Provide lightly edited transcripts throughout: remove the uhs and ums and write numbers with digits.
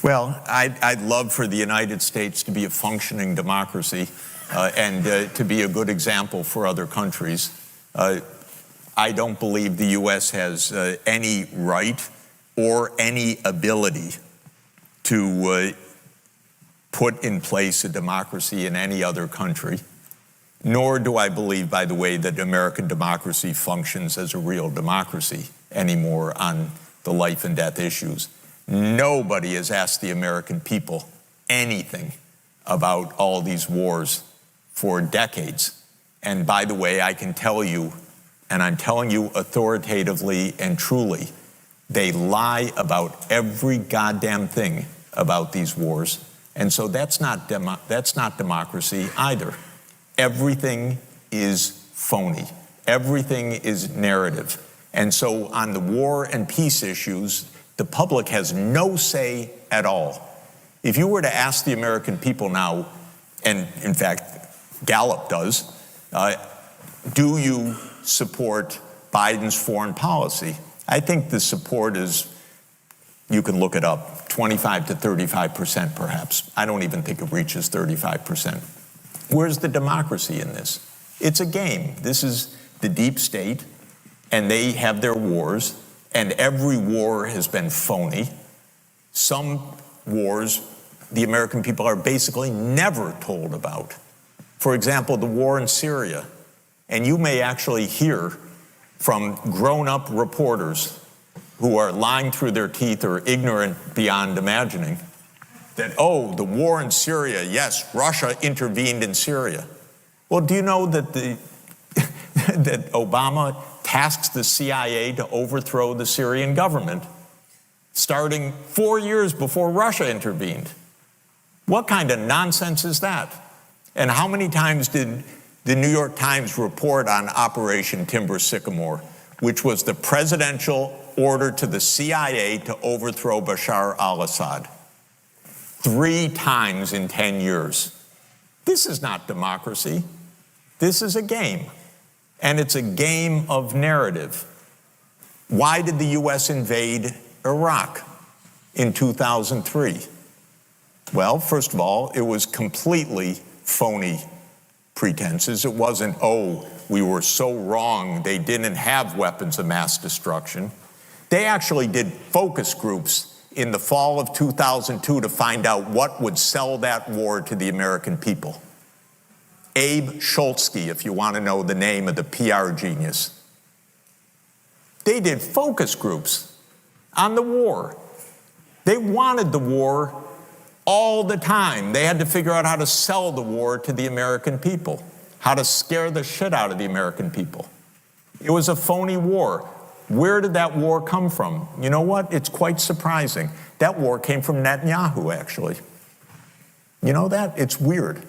Well, I'd love for the United States to be a functioning democracy and to be a good example for other countries. I don't believe the U.S. has any right or any ability to put in place a democracy in any other country, nor do I believe, by the way, that American democracy functions as a real democracy anymore on the life and death issues. Nobody has asked the American people anything about all these wars for decades. And by the way, I can tell you, and I'm telling you authoritatively and truly, they lie about every goddamn thing about these wars. And so that's not democracy either. Everything is phony. Everything is narrative. And so on the war and peace issues, the public has no say at all. If you were to ask the American people now, and in fact, Gallup does, do you support Biden's foreign policy? I think the support is, you can look it up, 25 to 35% perhaps. I don't even think it reaches 35%. Where's the democracy in this? It's a game. This is the deep state, and they have their wars, and every war has been phony. Some wars the American people are basically never told about. For example, the war in Syria. And you may actually hear from grown-up reporters who are lying through their teeth or ignorant beyond imagining that, oh, the war in Syria, yes, Russia intervened in Syria. Well, do you know that that Obama tasked the CIA to overthrow the Syrian government, starting 4 years before Russia intervened? What kind of nonsense is that? And how many times did the New York Times report on Operation Timber Sycamore, which was the presidential order to the CIA to overthrow Bashar al-Assad? 3 times in 10 years. This is not democracy. This is a game. And it's a game of narrative. Why did the U.S. invade Iraq in 2003? Well, first of all, it was completely phony pretenses. It wasn't, oh, we were so wrong, they didn't have weapons of mass destruction. They actually did focus groups in the fall of 2002 to find out what would sell that war to the American people. Abe Schultzky, if you want to know the name of the PR genius. They did focus groups on the war. They wanted the war all the time. They had to figure out how to sell the war to the American people, how to scare the shit out of the American people. It was a phony war. Where did that war come from? You know what? It's quite surprising. That war came from Netanyahu, actually. You know that? It's weird.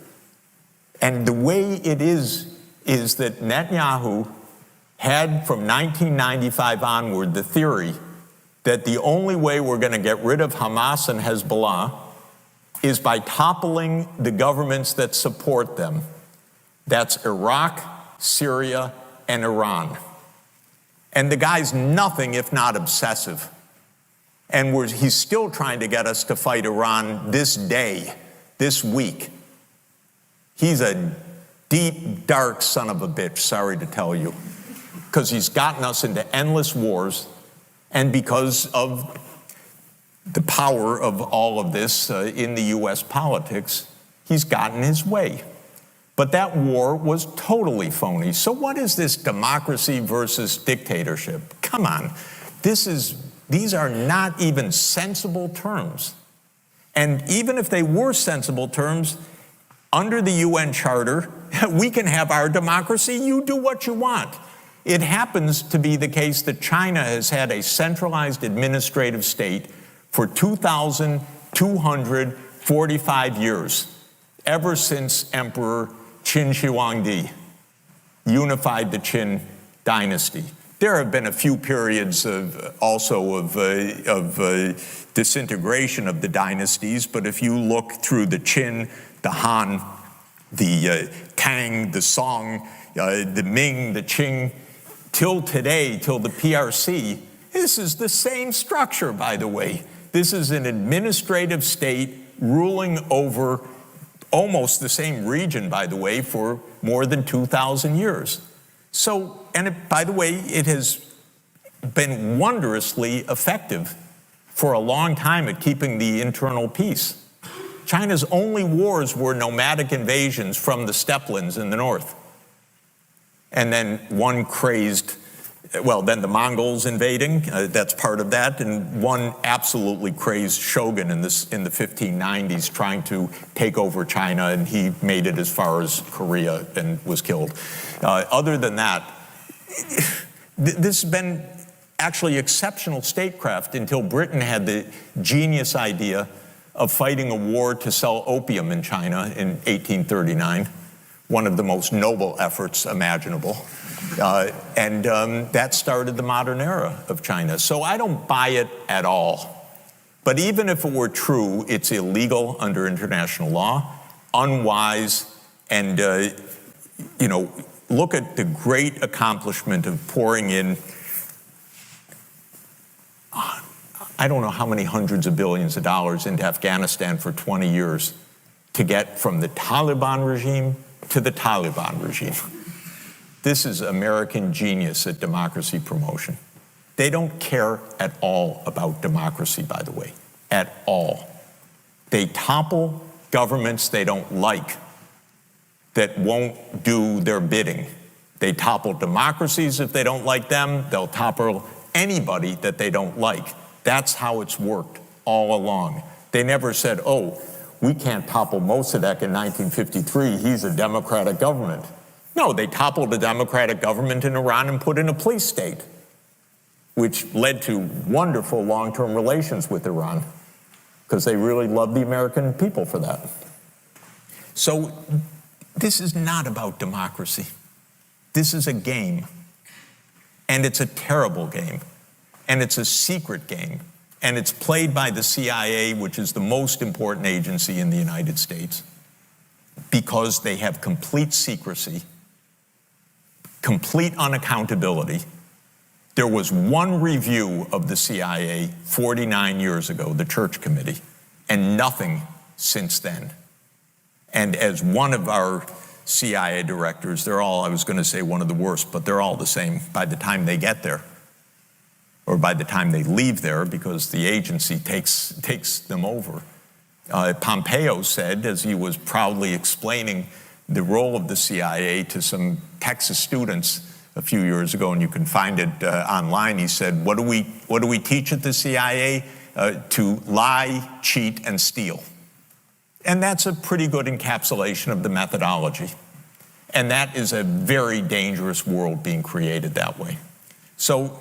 And the way it is that Netanyahu had, from 1995 onward, the theory that the only way we're going to get rid of Hamas and Hezbollah is by toppling the governments that support them. That's Iraq, Syria, and Iran. And the guy's nothing if not obsessive. And he's still trying to get us to fight Iran this day, this week. He's a deep, dark son of a bitch, sorry to tell you, because he's gotten us into endless wars, and because of the power of all of this in the U.S. politics, he's gotten his way. But that war was totally phony. So what is this democracy versus dictatorship? Come on. These are not even sensible terms. And even if they were sensible terms, under the UN Charter, we can have our democracy. You do what you want. It happens to be the case that China has had a centralized administrative state for 2,245 years, ever since Emperor Qin Shi Huangdi unified the Qin dynasty. There have been a few periods of disintegration of the dynasties, but if you look through the Qin, the Han, the Tang, the Song, the Ming, the Qing, till today, till the PRC, this is the same structure, by the way. This is an administrative state ruling over almost the same region, by the way, for more than 2,000 years. So, and by the way, it has been wondrously effective for a long time at keeping the internal peace. China's only wars were nomadic invasions from the steppelands in the north. And then one crazed, well, then the Mongols invading, that's part of that, and one absolutely crazed shogun in the 1590s trying to take over China, and he made it as far as Korea and was killed. Other than that, this has been actually exceptional statecraft until Britain had the genius idea of fighting a war to sell opium in China in 1839, one of the most noble efforts imaginable. And that started the modern era of China. So I don't buy it at all. But even if it were true, it's illegal under international law, unwise, and look at the great accomplishment of pouring in, I don't know how many hundreds of billions of dollars into Afghanistan for 20 years to get from the Taliban regime to the Taliban regime. This is American genius at democracy promotion. They don't care at all about democracy, by the way, at all. They topple governments they don't like that won't do their bidding. They topple democracies if they don't like them. They'll topple anybody that they don't like. That's how it's worked all along. They never said, oh, we can't topple Mossadegh in 1953. He's a democratic government. No, they toppled a democratic government in Iran and put in a police state, which led to wonderful long-term relations with Iran because they really love the American people for that. So this is not about democracy. This is a game, and it's a terrible game, and it's a secret game, and it's played by the CIA, which is the most important agency in the United States, because they have complete secrecy, complete unaccountability. There was one review of the CIA 49 years ago, the Church Committee, and nothing since then. And as one of our CIA directors, they're all, I was going to say one of the worst, but they're all the same by the time they get there, or by the time they leave there, because the agency takes them over. Pompeo said, as he was proudly explaining the role of the CIA to some Texas students a few years ago, and you can find it online, he said, what do we teach at the CIA? To lie, cheat, and steal. And that's a pretty good encapsulation of the methodology. And that is a very dangerous world being created that way. So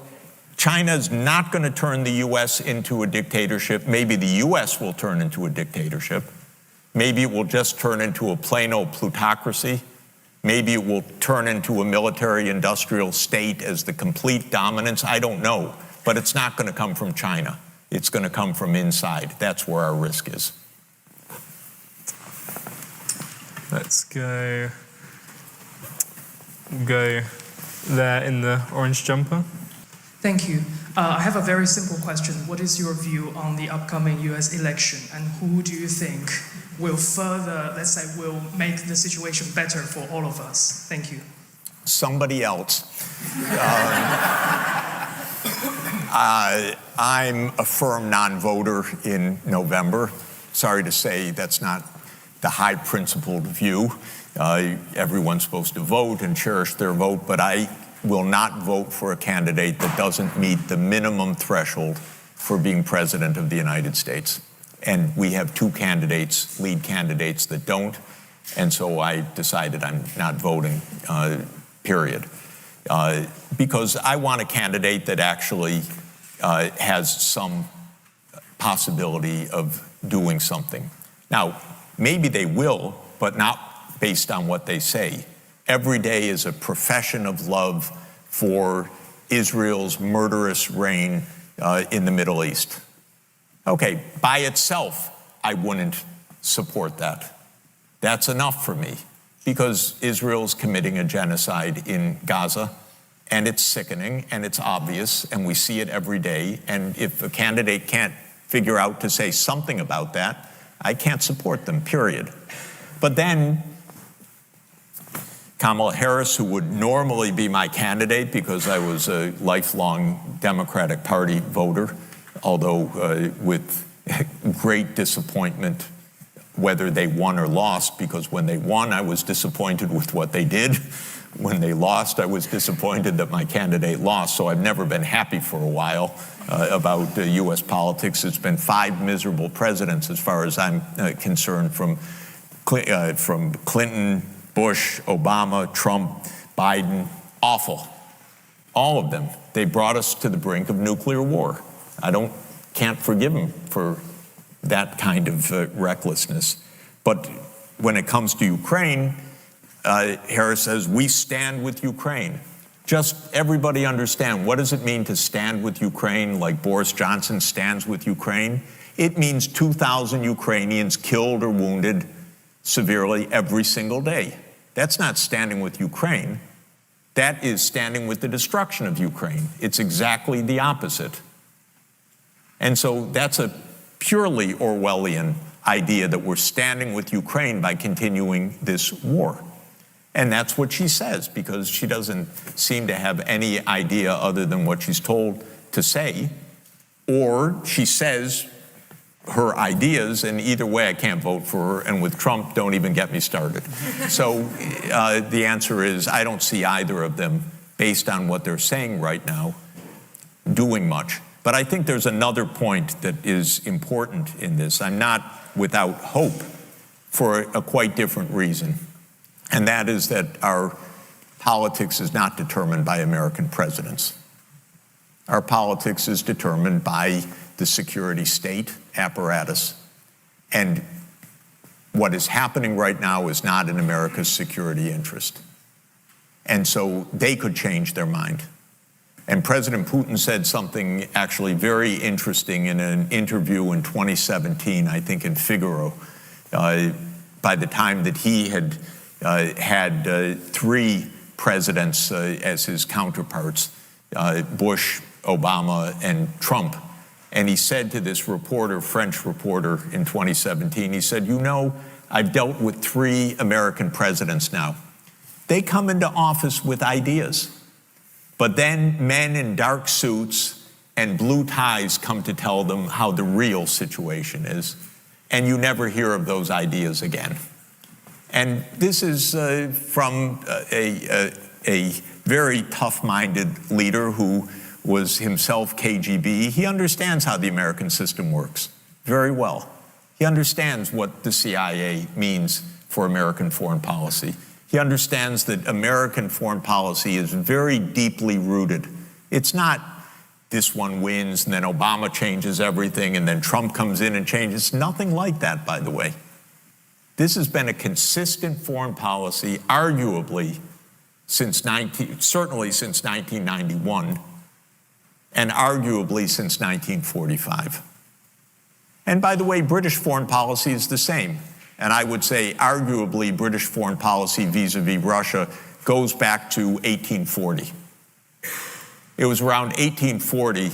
China's not going to turn the U.S. into a dictatorship. Maybe the U.S. will turn into a dictatorship. Maybe it will just turn into a plain old plutocracy. Maybe it will turn into a military-industrial state as the complete dominance. I don't know. But it's not going to come from China. It's going to come from inside. That's where our risk is. Let's go there in the orange jumper. Thank you. I have a very simple question. What is your view on the upcoming US election, and who do you think will further, let's say, will make the situation better for all of us? Thank you. Somebody else. I'm a firm non-voter in November. Sorry to say that's not the high-principled view. Everyone's supposed to vote and cherish their vote, but I will not vote for a candidate that doesn't meet the minimum threshold for being president of the United States. And we have two candidates, lead candidates, that don't, and so I decided I'm not voting, period. Because I want a candidate that actually has some possibility of doing something. Now, maybe they will, but not based on what they say. Every day is a profession of love for Israel's murderous reign in the Middle East. Okay, by itself, I wouldn't support that. That's enough for me, because Israel's committing a genocide in Gaza, and it's sickening, and it's obvious, and we see it every day. And if a candidate can't figure out to say something about that, I can't support them, period. But then Kamala Harris, who would normally be my candidate because I was a lifelong Democratic Party voter, although with great disappointment whether they won or lost, because when they won, I was disappointed with what they did. When they lost, I was disappointed that my candidate lost. So I've never been happy for a while about U.S. politics. It's been 5 miserable presidents, as far as I'm concerned, from Clinton, Bush, Obama, Trump, Biden. Awful. All of them. They brought us to the brink of nuclear war. Can't forgive them for that kind of recklessness. But when it comes to Ukraine, Harris says, we stand with Ukraine. Just everybody understand, what does it mean to stand with Ukraine like Boris Johnson stands with Ukraine? It means 2,000 Ukrainians killed or wounded severely every single day. That's not standing with Ukraine. That is standing with the destruction of Ukraine. It's exactly the opposite. And so that's a purely Orwellian idea that we're standing with Ukraine by continuing this war. And that's what she says, because she doesn't seem to have any idea other than what she's told to say, or she says her ideas, and either way I can't vote for her, and with Trump, don't even get me started. So the answer is I don't see either of them, based on what they're saying right now, doing much. But I think there's another point that is important in this. I'm not without hope for a quite different reason. And that is that our politics is not determined by American presidents. Our politics is determined by the security state apparatus. And what is happening right now is not in America's security interest. And so they could change their mind. And President Putin said something actually very interesting in an interview in 2017, I think in Figaro, by the time that he had had 3 presidents as his counterparts, Bush, Obama, and Trump. And he said to this reporter, French reporter in 2017, he said, you know, I've dealt with 3 American presidents now. They come into office with ideas. But then men in dark suits and blue ties come to tell them how the real situation is, and you never hear of those ideas again. And this is from a very tough-minded leader who was himself KGB. He understands how the American system works very well. He understands what the CIA means for American foreign policy. He understands that American foreign policy is very deeply rooted. It's not this one wins and then Obama changes everything and then Trump comes in and changes. Nothing like that, by the way. This has been a consistent foreign policy, arguably certainly since 1991, and arguably since 1945. And by the way, British foreign policy is the same. And I would say, arguably, British foreign policy vis-a-vis Russia goes back to 1840. It was around 1840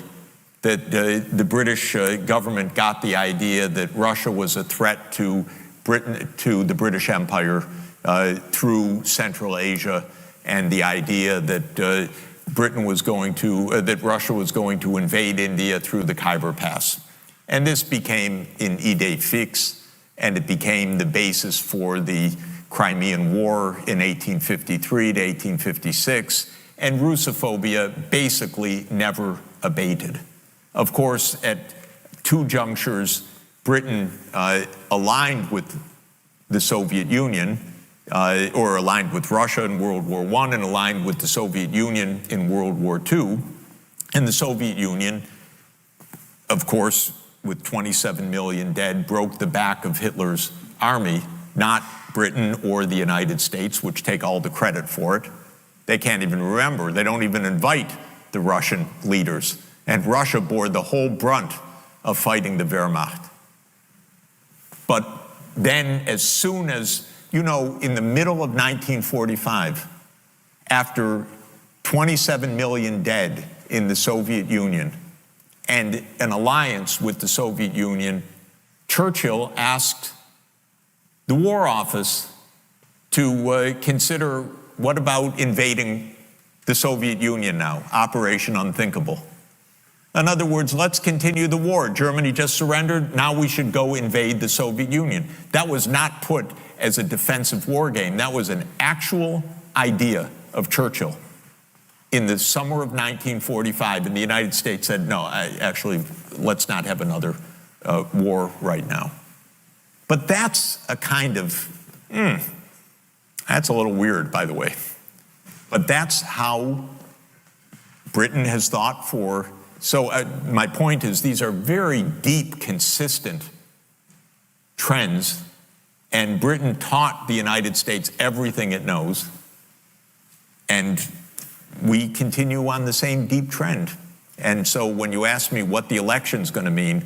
that the British government got the idea that Russia was a threat to Britain, to the British Empire through Central Asia, and the idea that that Russia was going to invade India through the Khyber Pass. And this became an idée fixe. And it became the basis for the Crimean War in 1853 to 1856, and russophobia basically never abated. Of course, at 2 junctures, Britain aligned with the Soviet Union, or aligned with Russia in World War I, and aligned with the Soviet Union in World War II. And the Soviet Union, of course, with 27 million dead, broke the back of Hitler's army, not Britain or the United States, which take all the credit for it. They can't even remember. They don't even invite the Russian leaders. And Russia bore the whole brunt of fighting the Wehrmacht. But then, as soon as, in the middle of 1945, after 27 million dead in the Soviet Union, and an alliance with the Soviet Union, Churchill asked the War Office to consider, what about invading the Soviet Union now, Operation Unthinkable? In other words, let's continue the war. Germany just surrendered, now we should go invade the Soviet Union. That was not put as a defensive war game. That was an actual idea of Churchill. In the summer of 1945, and the United States said, no, actually, let's not have another war right now. But that's a kind of, that's a little weird, by the way. But that's how Britain has thought for, so my point is these are very deep, consistent trends, and Britain taught the United States everything it knows, and we continue on the same deep trend. And so when you ask me what the election's going to mean,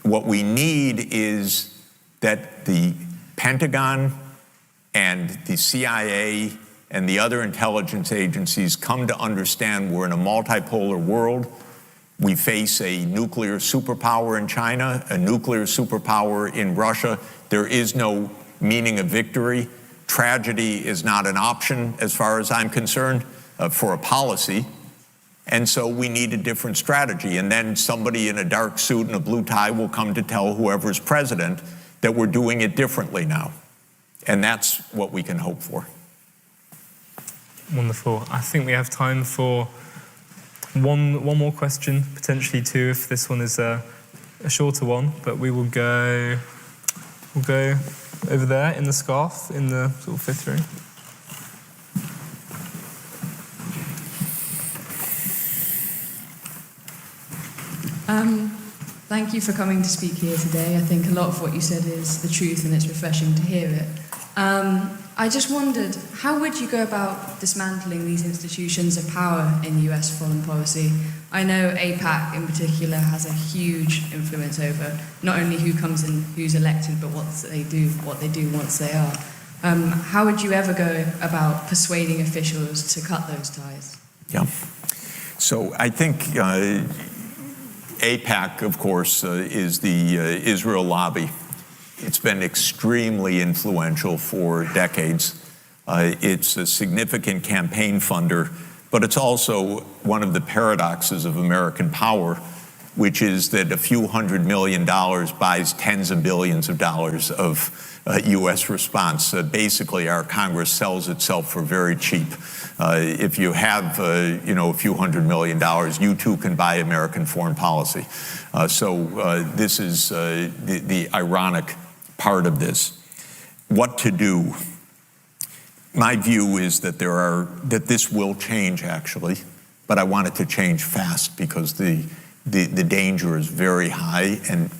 what we need is that the Pentagon and the CIA and the other intelligence agencies come to understand we're in a multipolar world. We face a nuclear superpower in China, a nuclear superpower in Russia. There is no meaning of victory. Tragedy is not an option, as far as I'm concerned, for a policy. And so we need a different strategy. And then somebody in a dark suit and a blue tie will come to tell whoever's president that we're doing it differently now. And that's what we can hope for. Wonderful. I think we have time for one more question, potentially two, if this one is a shorter one. But we'll go over there in the scarf, in the sort of fifth row. Thank you for coming to speak here today. I think a lot of what you said is the truth, and it's refreshing to hear it. I just wondered, how would you go about dismantling these institutions of power in US foreign policy? I know AIPAC in particular has a huge influence over not only who comes in, who's elected, but what they do once they are. How would you ever go about persuading officials to cut those ties? Yeah. So I think AIPAC, of course, is the Israel lobby. It's been extremely influential for decades. It's a significant campaign funder, but it's also one of the paradoxes of American power, which is that a few $100 million buys tens of billions of dollars of U.S. response. Basically, our Congress sells itself for very cheap. If you have, a few $100 million, you too can buy American foreign policy. So this is the ironic part of this. What to do? My view is that this will change, actually, but I want it to change fast because the danger is very high, and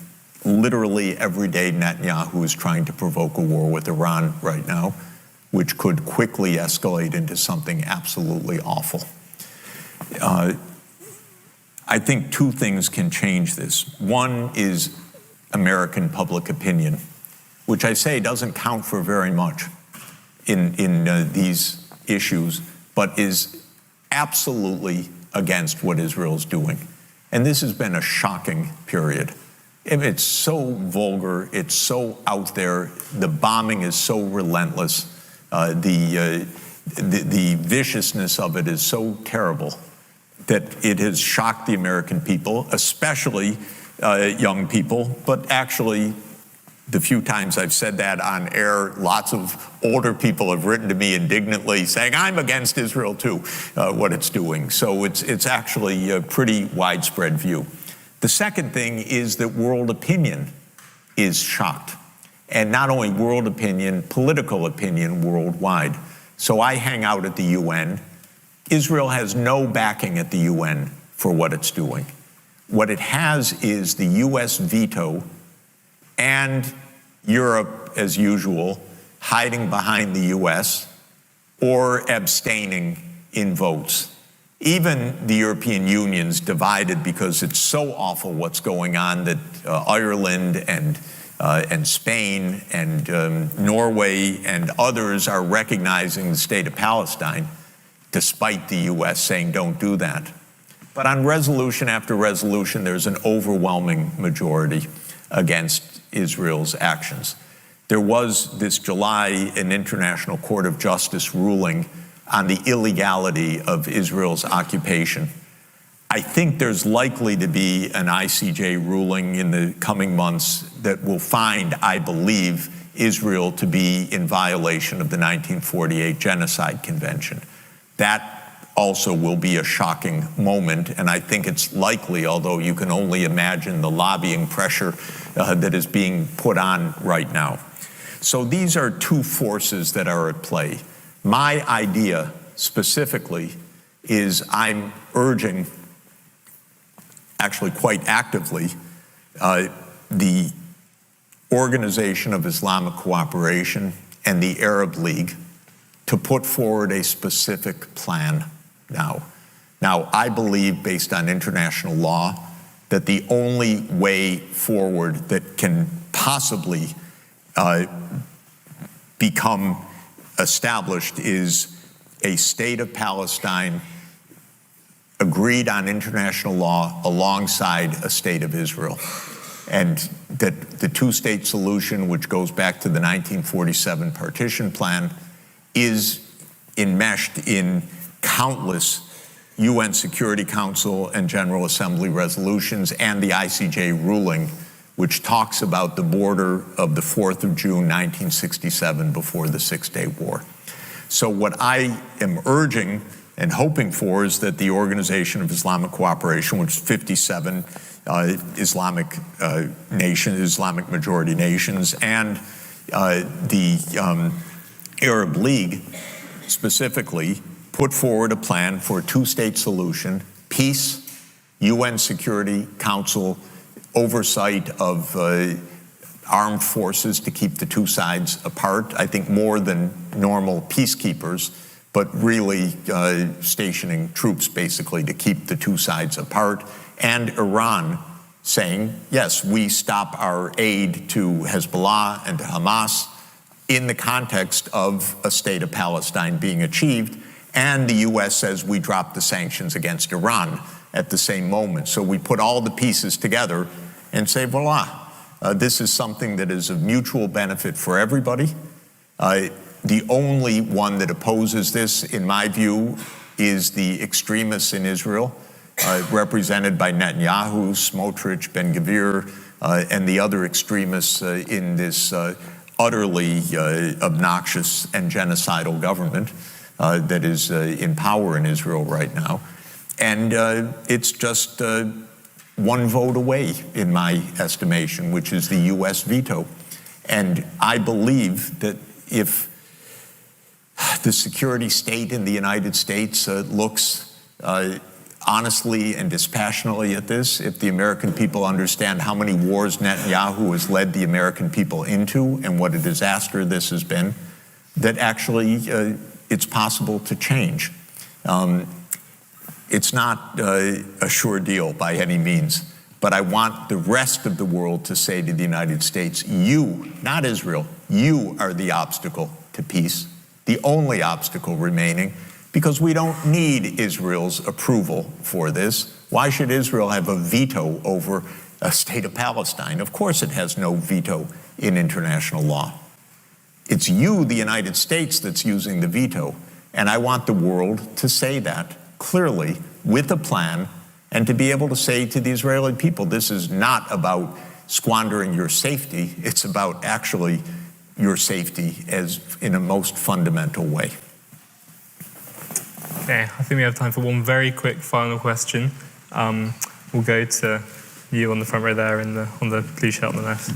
literally every day Netanyahu is trying to provoke a war with Iran right now, which could quickly escalate into something absolutely awful. I think two things can change this. One is American public opinion, which I say doesn't count for very much in these issues, but is absolutely against what Israel's doing. And this has been a shocking period. It's so vulgar, it's so out there, the bombing is so relentless, the viciousness of it is so terrible that it has shocked the American people, especially young people, but actually the few times I've said that on air, lots of older people have written to me indignantly saying, I'm against Israel too, what it's doing. So it's actually a pretty widespread view. The second thing is that world opinion is shocked. And not only world opinion, political opinion worldwide. So I hang out at the UN. Israel has no backing at the UN for what it's doing. What it has is the US veto and Europe, as usual, hiding behind the US or abstaining in votes. Even the European Union's divided because it's so awful what's going on that Ireland and Spain and Norway and others are recognizing the state of Palestine, despite the US saying don't do that. But on resolution after resolution, there's an overwhelming majority against Israel's actions. There was this July an International Court of Justice ruling on the illegality of Israel's occupation. I think there's likely to be an ICJ ruling in the coming months that will find, I believe, Israel to be in violation of the 1948 Genocide Convention. That also will be a shocking moment, and I think it's likely, although you can only imagine the lobbying pressure that is being put on right now. So these are two forces that are at play. My idea specifically is I'm urging, actually quite actively, the Organization of Islamic Cooperation and the Arab League to put forward a specific plan now. Now, I believe, based on international law, that the only way forward that can possibly become established is a state of Palestine agreed on international law alongside a state of Israel. And that the two-state solution, which goes back to the 1947 partition plan, is enmeshed in countless UN Security Council and General Assembly resolutions and the ICJ ruling, which talks about the border of the 4th of June, 1967, before the Six-Day War. So what I am urging and hoping for is that the Organization of Islamic Cooperation, which is 57 Islamic majority nations, and the Arab League specifically, put forward a plan for a two-state solution, peace, UN Security Council oversight of armed forces to keep the two sides apart, I think more than normal peacekeepers, but really stationing troops basically to keep the two sides apart, and Iran saying, yes, we stop our aid to Hezbollah and to Hamas in the context of a state of Palestine being achieved, and the US says we drop the sanctions against Iran at the same moment. So we put all the pieces together and say, voila, this is something that is of mutual benefit for everybody. The only one that opposes this, in my view, is the extremists in Israel, represented by Netanyahu, Smotrich, Ben-Gvir, and the other extremists in this utterly obnoxious and genocidal government that is in power in Israel right now. And it's just one vote away, in my estimation, which is the US veto. And I believe that if the security state in the United States looks honestly and dispassionately at this, if the American people understand how many wars Netanyahu has led the American people into and what a disaster this has been, that actually it's possible to change. It's not a sure deal by any means, but I want the rest of the world to say to the United States, you, not Israel, you are the obstacle to peace, the only obstacle remaining, because we don't need Israel's approval for this. Why should Israel have a veto over a state of Palestine? Of course it has no veto in international law. It's you, the United States, that's using the veto. And I want the world to say that clearly with a plan and to be able to say to the Israeli people, this is not about squandering your safety. It's about actually your safety as in a most fundamental way. Okay, I think we have time for one very quick final question. We'll go to you on the front row there on the blue shirt on the left.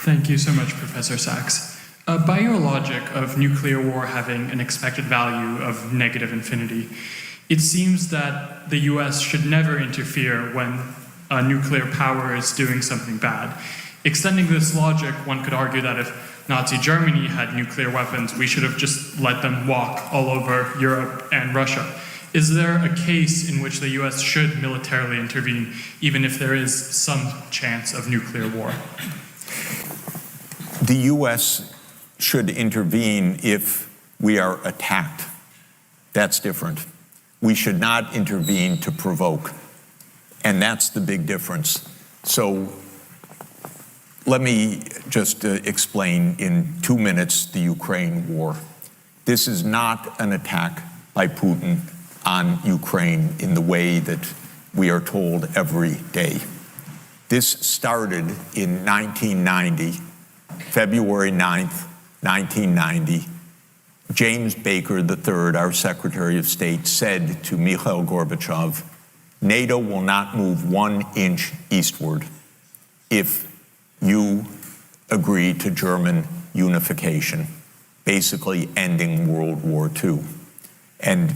Thank you so much, Professor Sachs. By your logic of nuclear war having an expected value of negative infinity, it seems that the US should never interfere when a nuclear power is doing something bad. Extending this logic, one could argue that if Nazi Germany had nuclear weapons, we should have just let them walk all over Europe and Russia. Is there a case in which the US should militarily intervene, even if there is some chance of nuclear war? The US should intervene if we are attacked. That's different. We should not intervene to provoke. And that's the big difference. So let me just explain in 2 minutes the Ukraine war. This is not an attack by Putin on Ukraine in the way that we are told every day. This started in 1990, February 9th, 1990. James Baker III, our Secretary of State, said to Mikhail Gorbachev, NATO will not move 1 inch eastward if you agree to German unification, basically ending World War II. And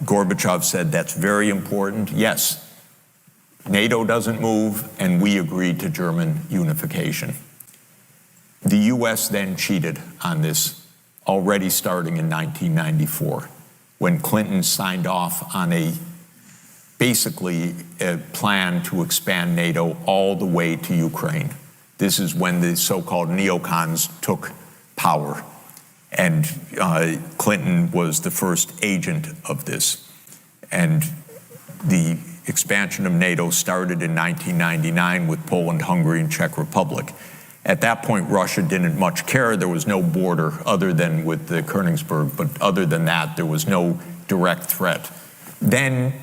Gorbachev said, that's very important. Yes, NATO doesn't move, and we agreed to German unification. The US then cheated on this, already starting in 1994, when Clinton signed off on basically a plan to expand NATO all the way to Ukraine. This is when the so-called neocons took power. And Clinton was the first agent of this. And the expansion of NATO started in 1999 with Poland, Hungary, and Czech Republic. At that point, Russia didn't much care. There was no border other than with the Königsberg, but other than that, there was no direct threat. Then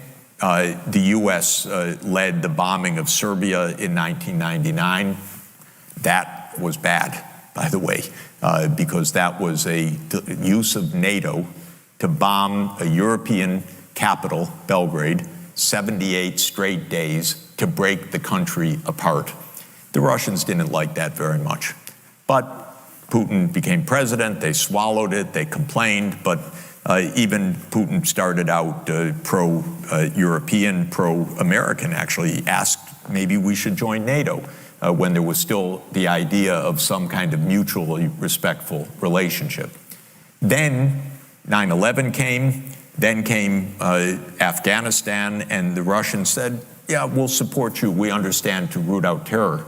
the US led the bombing of Serbia in 1999. That was bad, by the way, because that was a use of NATO to bomb a European capital, Belgrade, 78 straight days to break the country apart. The Russians didn't like that very much. But Putin became president, they swallowed it, they complained, but even Putin started out pro-European, pro-American, actually asked maybe we should join NATO when there was still the idea of some kind of mutually respectful relationship. Then 9/11 came, then came Afghanistan, and the Russians said, yeah, we'll support you, we understand, to root out terror.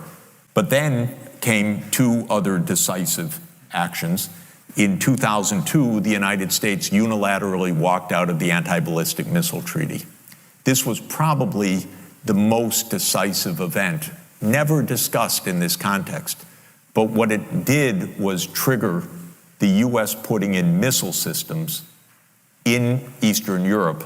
But then came 2 other decisive actions. In 2002, the United States unilaterally walked out of the Anti-Ballistic Missile Treaty. This was probably the most decisive event, never discussed in this context. But what it did was trigger the US putting in missile systems in Eastern Europe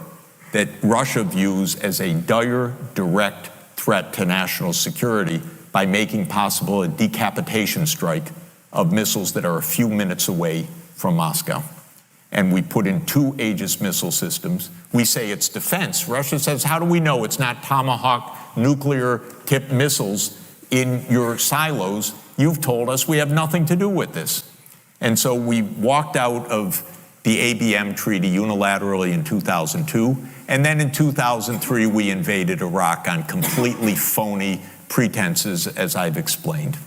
that Russia views as a dire, direct threat to national security by making possible a decapitation strike of missiles that are a few minutes away from Moscow. And we put in 2 Aegis missile systems. We say it's defense. Russia says, how do we know it's not Tomahawk nuclear-tipped missiles in your silos? You've told us we have nothing to do with this. And so we walked out of the ABM treaty unilaterally in 2002, and then in 2003 we invaded Iraq on completely phony pretenses, as I've explained.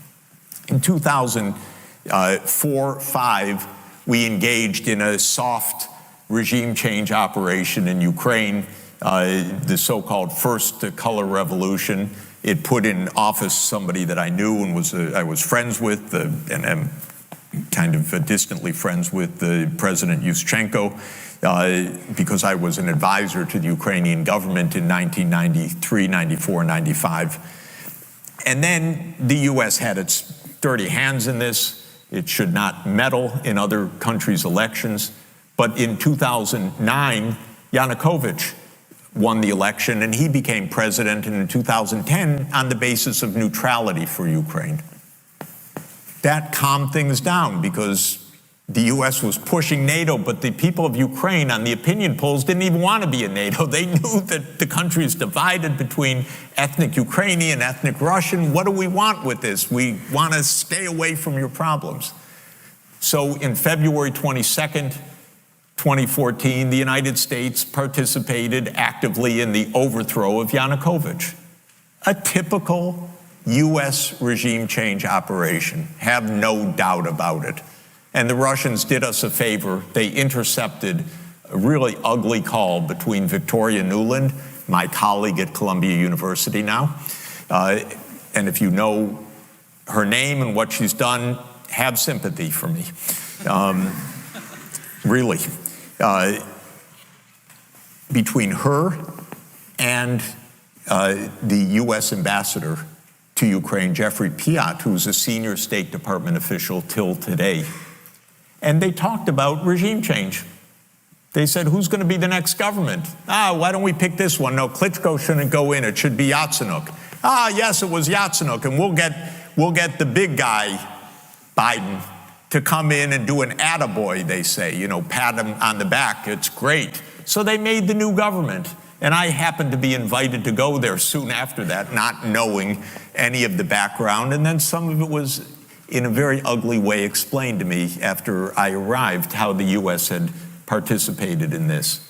In 2004-05, we engaged in a soft regime change operation in Ukraine, the so-called First Color Revolution. It put in office somebody that I knew and I was friends with, and am kind of distantly friends with President Yushchenko, because I was an advisor to the Ukrainian government in 1993, 94, 95. And then the US had its dirty hands in this. It should not meddle in other countries' elections. But in 2009, Yanukovych won the election and he became president, and in 2010 on the basis of neutrality for Ukraine. That calmed things down because the US was pushing NATO, but the people of Ukraine on the opinion polls didn't even want to be in NATO. They knew that the country is divided between ethnic Ukrainian, ethnic Russian. What do we want with this? We want to stay away from your problems. So in February 22nd, 2014, the United States participated actively in the overthrow of Yanukovych. A typical US regime change operation, have no doubt about it. And the Russians did us a favor. They intercepted a really ugly call between Victoria Nuland, my colleague at Columbia University now, and if you know her name and what she's done, have sympathy for me. Really. between her and the U.S. ambassador to Ukraine, Jeffrey Piot, who's a senior State Department official till today. And they talked about regime change. They said, who's going to be the next government? Why don't we pick this one? No, Klitschko shouldn't go in. It should be Yatsenyuk. Yes, it was Yatsenyuk, and we'll get the big guy, Biden, to come in and do an attaboy, they say, pat him on the back. It's great. So they made the new government. And I happened to be invited to go there soon after that, not knowing any of the background. And then some of it was, in a very ugly way, explained to me after I arrived, how the U.S. had participated in this.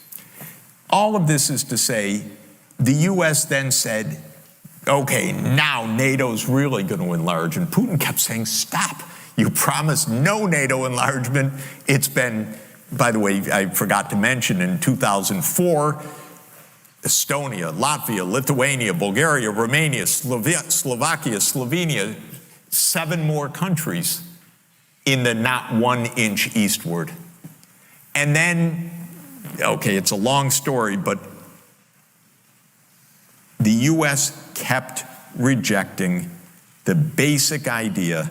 All of this is to say, the U.S. then said, okay, now NATO's really going to enlarge. And Putin kept saying, stop. You promised no NATO enlargement. It's been, by the way, I forgot to mention, in 2004, Estonia, Latvia, Lithuania, Bulgaria, Romania, Slovakia, Slovenia, 7 more countries in the not 1 inch eastward. And then, okay, it's a long story, but the U.S. kept rejecting the basic idea,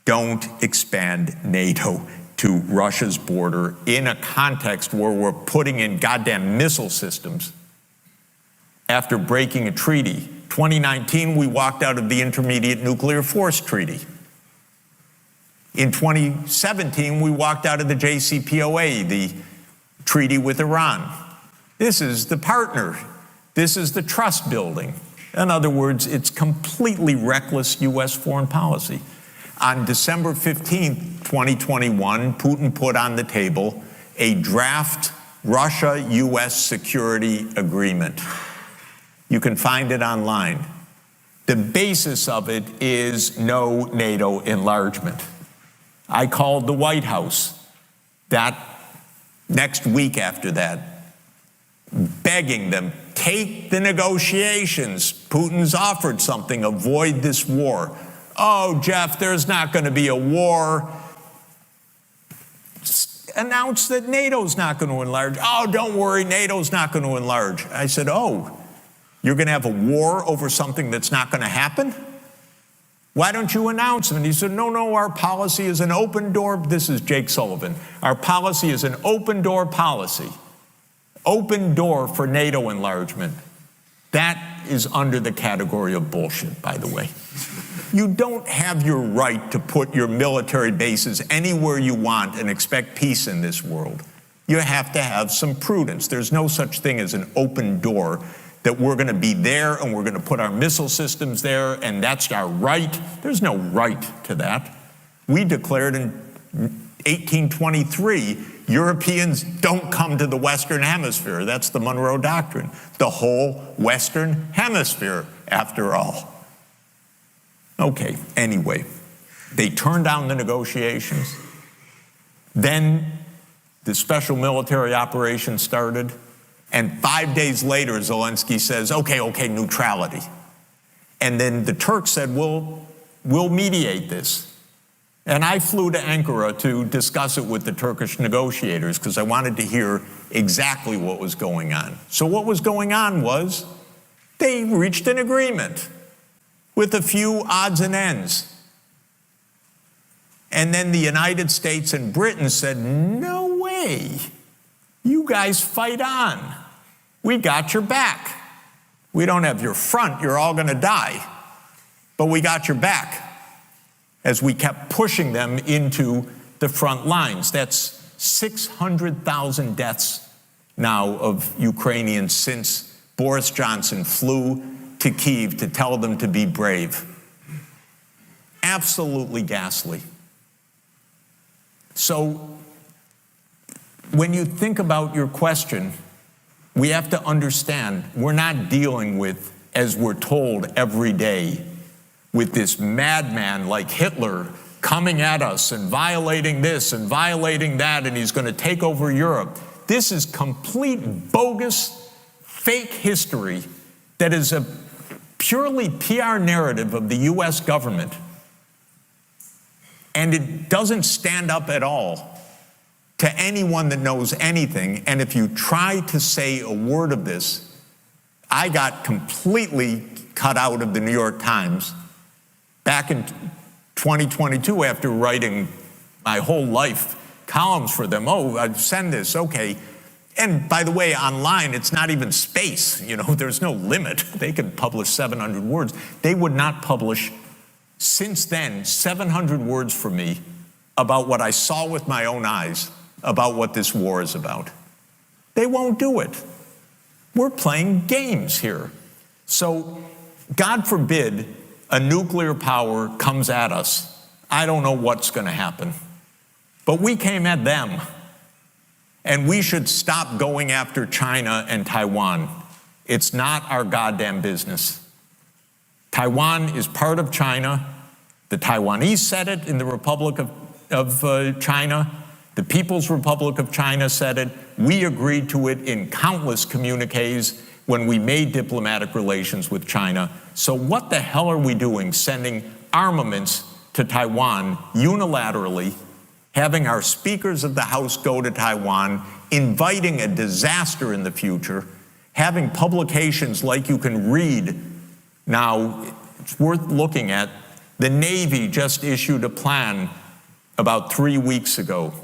don't expand NATO to Russia's border in a context where we're putting in goddamn missile systems after breaking a treaty. 2019, we walked out of the Intermediate Nuclear Force Treaty. In 2017, we walked out of the JCPOA, the treaty with Iran. This is the partner. This is the trust building. In other words, it's completely reckless U.S. foreign policy. On December 15th, 2021, Putin put on the table a draft Russia-U.S. security agreement. You can find it online. The basis of it is no NATO enlargement. I called the White House that next week after that, begging them, take the negotiations. Putin's offered something, avoid this war. Oh, Jeff, there's not going to be a war. Announce that NATO's not going to enlarge. Oh, don't worry, NATO's not going to enlarge. I said, oh, you're going to have a war over something that's not going to happen? Why don't you announce it? And he said, no, our policy is an open door. This is Jake Sullivan. Our policy is an open door policy. Open door for NATO enlargement. That is under the category of bullshit, by the way. You don't have your right to put your military bases anywhere you want and expect peace in this world. You have to have some prudence. There's no such thing as an open door that we're going to be there and we're going to put our missile systems there and that's our right. There's no right to that. We declared in 1823, Europeans don't come to the Western Hemisphere. That's the Monroe Doctrine. The whole Western Hemisphere, after all. Okay, anyway, they turned down the negotiations. Then the special military operation started. And 5 days later, Zelensky says, okay, neutrality. And then the Turks said, we'll mediate this. And I flew to Ankara to discuss it with the Turkish negotiators because I wanted to hear exactly what was going on. So what was going on was they reached an agreement with a few odds and ends. And then the United States and Britain said, no way. You guys fight on. We got your back. We don't have your front. You're all going to die. But we got your back as we kept pushing them into the front lines. That's 600,000 deaths now of Ukrainians since Boris Johnson flew to Kyiv to tell them to be brave. Absolutely ghastly. So when you think about your question, we have to understand we're not dealing with, as we're told every day, with this madman like Hitler coming at us and violating this and violating that, and he's going to take over Europe. This is complete bogus, fake history that is a purely PR narrative of the U.S. government. And it doesn't stand up at all to anyone that knows anything, and if you try to say a word of this, I got completely cut out of the New York Times back in 2022 after writing my whole life columns for them. Oh, I'd send this, okay. And by the way, online, it's not even space. You know, there's no limit. They could publish 700 words. They would not publish, since then, 700 words for me about what I saw with my own eyes about what this war is about. They won't do it. We're playing games here. So, God forbid a nuclear power comes at us. I don't know what's going to happen. But we came at them. And we should stop going after China and Taiwan. It's not our goddamn business. Taiwan is part of China. The Taiwanese said it in the Republic of China. The People's Republic of China said it. We agreed to it in countless communiques when we made diplomatic relations with China. So what the hell are we doing sending armaments to Taiwan unilaterally, having our speakers of the House go to Taiwan, inviting a disaster in the future, having publications like you can read now, it's worth looking at. The Navy just issued a plan about 3 weeks ago.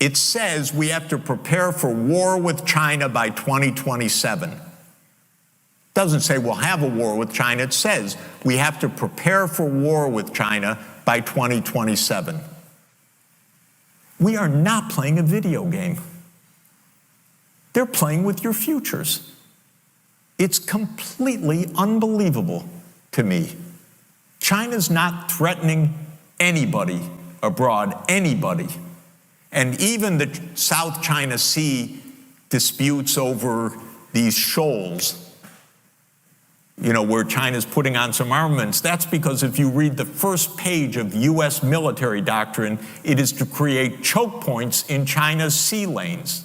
It says we have to prepare for war with China by 2027. It doesn't say we'll have a war with China. It says we have to prepare for war with China by 2027. We are not playing a video game. They're playing with your futures. It's completely unbelievable to me. China's not threatening anybody abroad, anybody. And even the South China Sea disputes over these shoals, you know, where China's putting on some armaments, that's because if you read the first page of U.S. military doctrine, it is to create choke points in China's sea lanes.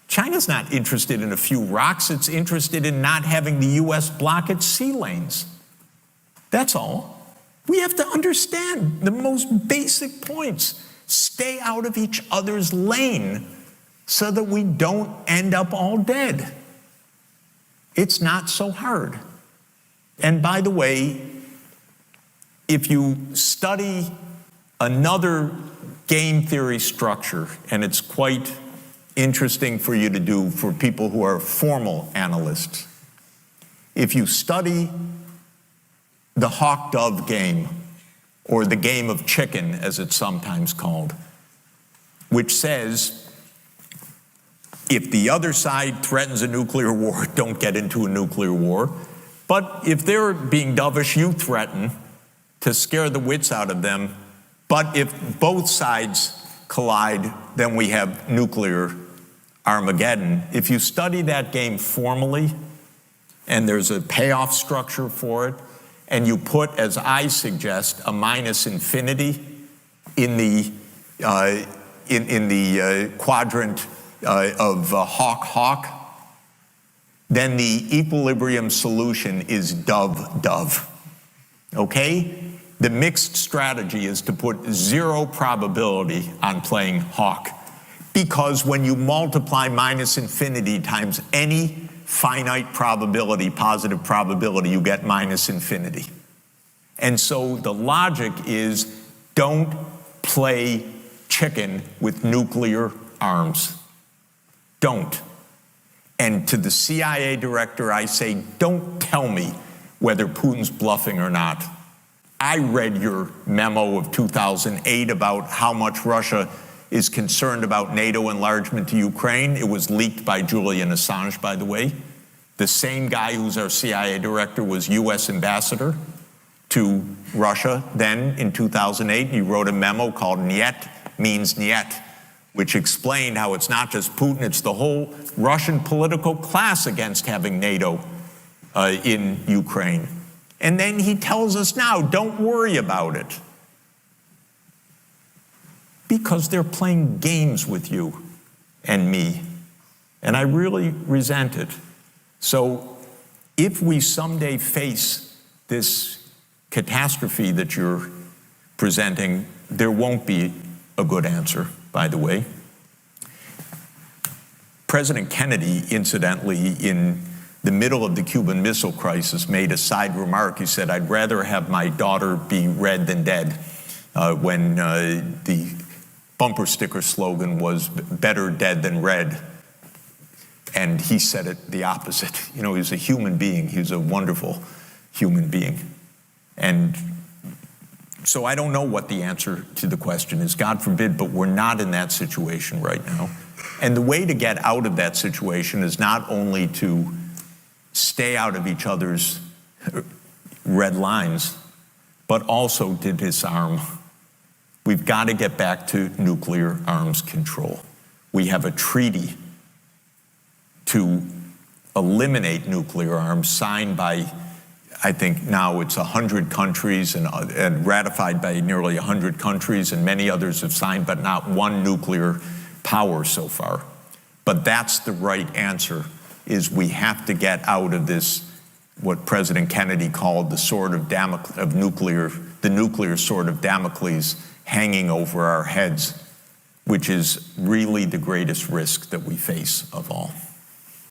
China's not interested in a few rocks, it's interested in not having the U.S. block its sea lanes. That's all. We have to understand the most basic points. Stay out of each other's lane so that we don't end up all dead. It's not so hard. And by the way, if you study another game theory structure, and it's quite interesting for you to do for people who are formal analysts, if you study the hawk-dove game, or the game of chicken, as it's sometimes called, which says, if the other side threatens a nuclear war, don't get into a nuclear war. But if they're being dovish, you threaten to scare the wits out of them. But if both sides collide, then we have nuclear Armageddon. If you study that game formally, and there's a payoff structure for it, and you put, as I suggest, a minus infinity in the quadrant of hawk-hawk, then the equilibrium solution is dove-dove, okay? The mixed strategy is to put 0 probability on playing hawk, because when you multiply minus infinity times any finite probability, positive probability, you get minus infinity. And so the logic is, don't play chicken with nuclear arms. Don't. And to the CIA director, I say, don't tell me whether Putin's bluffing or not. I read your memo of 2008 about how much Russia is concerned about NATO enlargement to Ukraine. It was leaked by Julian Assange, by the way. The same guy who's our CIA director was U.S. ambassador to Russia then in 2008. He wrote a memo called Niet Means Niet, which explained how it's not just Putin, it's the whole Russian political class against having NATO in Ukraine. And then he tells us now, don't worry about it. Because they're playing games with you and me. And I really resent it. So if we someday face this catastrophe that you're presenting, there won't be a good answer, by the way. President Kennedy, incidentally, in the middle of the Cuban Missile Crisis, made a side remark. He said, "I'd rather have my daughter be red than dead," when the bumper sticker slogan was "better dead than red." And he said it the opposite. You know, he's a human being. He's a wonderful human being. And so I don't know what the answer to the question is. God forbid, but we're not in that situation right now. And the way to get out of that situation is not only to stay out of each other's red lines, but also to disarm. We've got to get back to nuclear arms control. We have a treaty to eliminate nuclear arms signed by, I think now it's 100 countries and ratified by nearly 100 countries, and many others have signed, but not one nuclear power so far. But that's the right answer, is we have to get out of this, what President Kennedy called the sword of the nuclear sword of Damocles hanging over our heads, which is really the greatest risk that we face of all.